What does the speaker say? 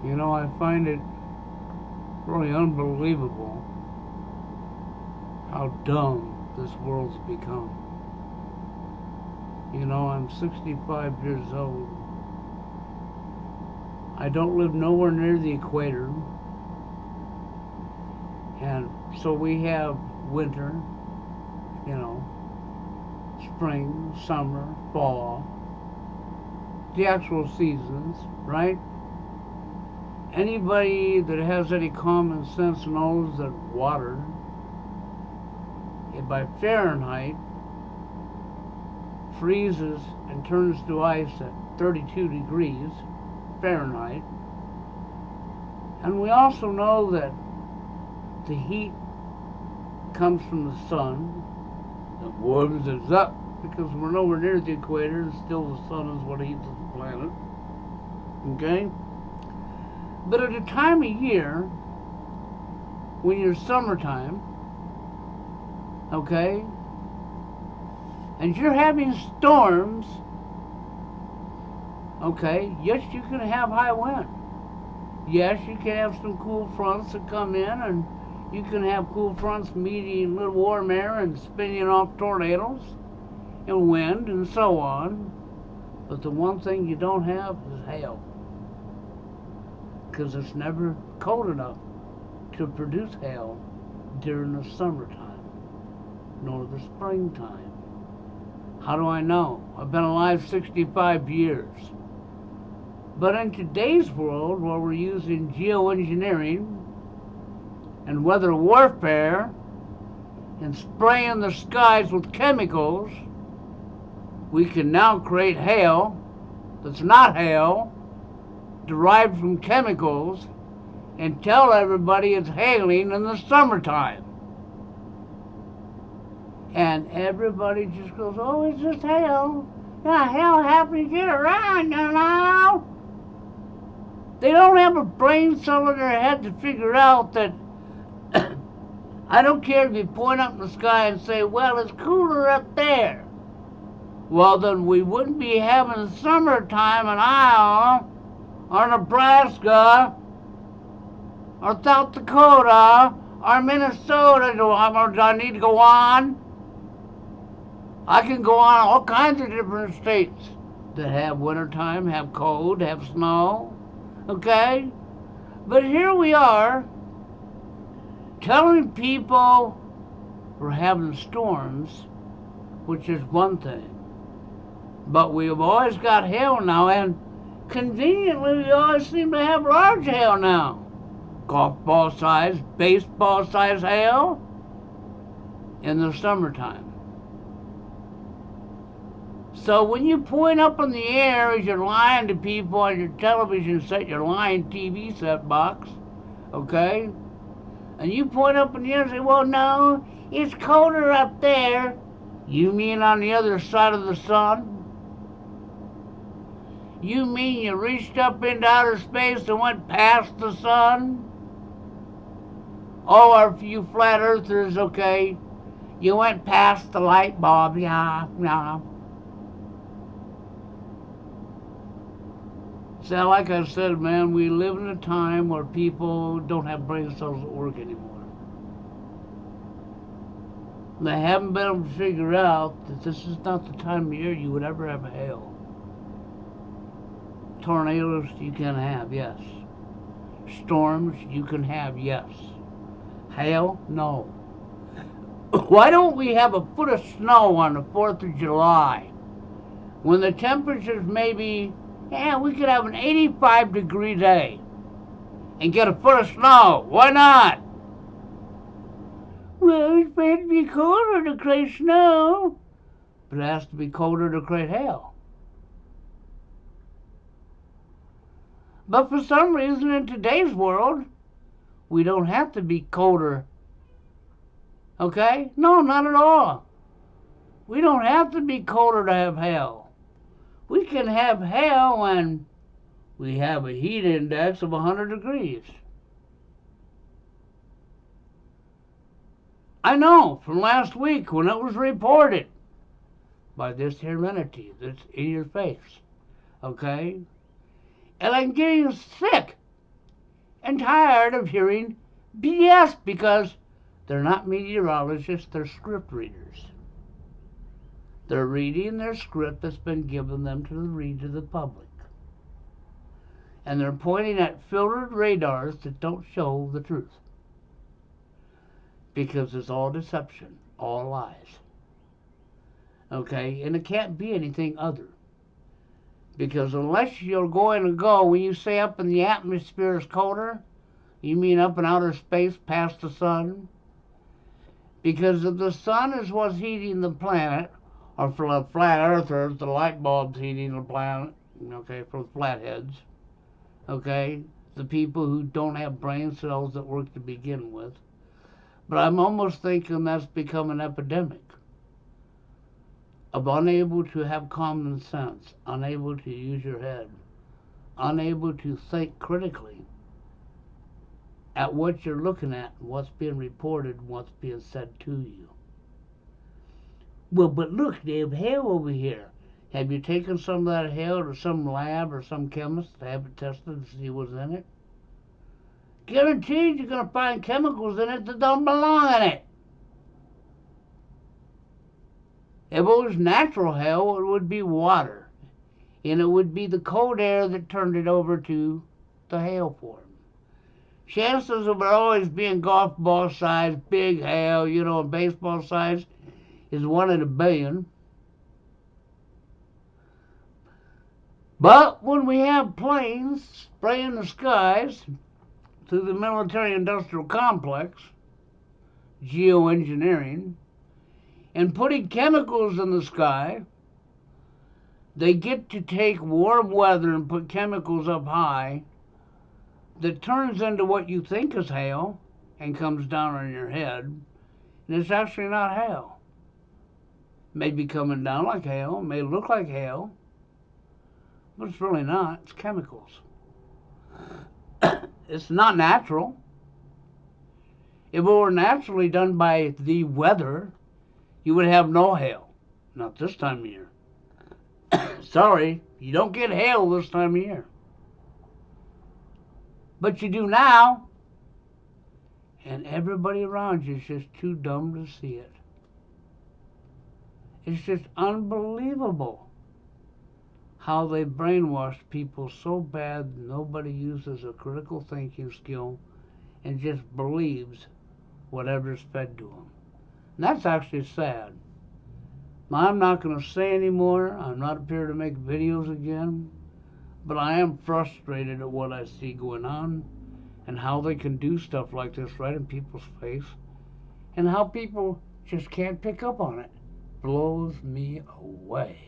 You know, I find it really unbelievable how dumb this world's become. You know, I'm 65 years old. I don't live nowhere near the equator. And so we have winter, you know, spring, summer, fall, the actual seasons, right? Anybody that has any common sense knows that water, by Fahrenheit, freezes and turns to ice at 32 degrees Fahrenheit. And we also know that the heat comes from the sun that warms us up because we're nowhere near the equator and still the sun is what heats the planet. Okay? But at a time of year when you're summertime, okay, and you're having storms, okay, yes, you can have high wind. Yes, you can have some cool fronts that come in, and you can have cool fronts meeting little warm air and spinning off tornadoes and wind and so on. But the one thing you don't have is hail, because it's never cold enough to produce hail during the summertime nor the springtime. How do I know? I've been alive 65 years. But in today's world, where we're using geoengineering and weather warfare and spraying the skies with chemicals, we can now create hail that's not hail, derived from chemicals, and tell everybody it's hailing in the summertime. And everybody just goes, oh, it's just hail. Yeah, hail happens year round, you know. They don't have a brain cell in their head to figure out that I don't care if you point up in the sky and say, well, it's cooler up there. Well, then we wouldn't be having summertime in Iowa or Nebraska or South Dakota or Minnesota. Do I need to go on? I can go on all kinds of different states that have wintertime, have cold, have snow. Okay? But here we are telling people we're having storms, which is one thing. But we've always got hail now, and conveniently we always seem to have large hail now. Golf ball size, baseball size hail in the summertime. So when you point up in the air as you're lying to people on your television set, your lying TV set box, okay? And you point up in the air and say, well, no, it's colder up there. You mean on the other side of the sun? You mean you reached up into outer space and went past the sun? Or for you flat earthers, okay, you went past the light bulb, yeah, yeah. So like I said, man, we live in a time where people don't have brain cells that work anymore. They haven't been able to figure out that this is not the time of year you would ever have hail. Tornadoes you can have, yes. Storms you can have, yes. Hail, no. Why don't we have a foot of snow on the 4th of July? When the temperatures maybe, yeah, we could have an 85-degree day and get a foot of snow. Why not? Well, it's supposed to be colder to create snow. But it has to be colder to create hail. But for some reason in today's world, we don't have to be colder. Okay? No, not at all. We don't have to be colder to have hail. We can have hail when we have a heat index of 100 degrees. I know from last week when it was reported by this here entity that's in your face. Okay? And I'm getting sick and tired of hearing BS because they're not meteorologists, they're script readers. They're reading their script that's been given them to read to the public. And they're pointing at filtered radars that don't show the truth. Because it's all deception, all lies. Okay? And it can't be anything other. Because unless you're going to go, when you say up in the atmosphere is colder, you mean up in outer space past the sun? Because if the sun is what's heating the planet, or for the flat earthers, the light bulb's heating the planet, okay, for the flatheads, okay, the people who don't have brain cells that work to begin with. But I'm almost thinking that's become an epidemic of unable to have common sense, unable to use your head, unable to think critically at what you're looking at, what's being reported, what's being said to you. Well, but look, they have hail over here. Have you taken some of that hail to some lab or some chemist to have it tested to see what's in it? Guaranteed you're going to find chemicals in it that don't belong in it. If it was natural hail, it would be water. And it would be the cold air that turned it over to the hail form. Chances of it always being golf ball size, big hail, baseball size, is 1 in a billion. But when we have planes spraying the skies through the military-industrial complex, geoengineering, and putting chemicals in the sky, they get to take warm weather and put chemicals up high that turns into what you think is hail and comes down on your head, and it's actually not hail. It may be coming down like hail, it may look like hail, but it's really not. It's chemicals. It's not natural. If it were naturally done by the weather, you would have no hail. Not this time of year. Sorry, you don't get hail this time of year. But you do now. And everybody around you is just too dumb to see it. It's just unbelievable how they brainwash people so bad nobody uses a critical thinking skill and just believes whatever's fed to them. And that's actually sad. Now, I'm not going to say anymore. I'm not up here to make videos again. But I am frustrated at what I see going on and how they can do stuff like this right in people's face and how people just can't pick up on it. Blows me away.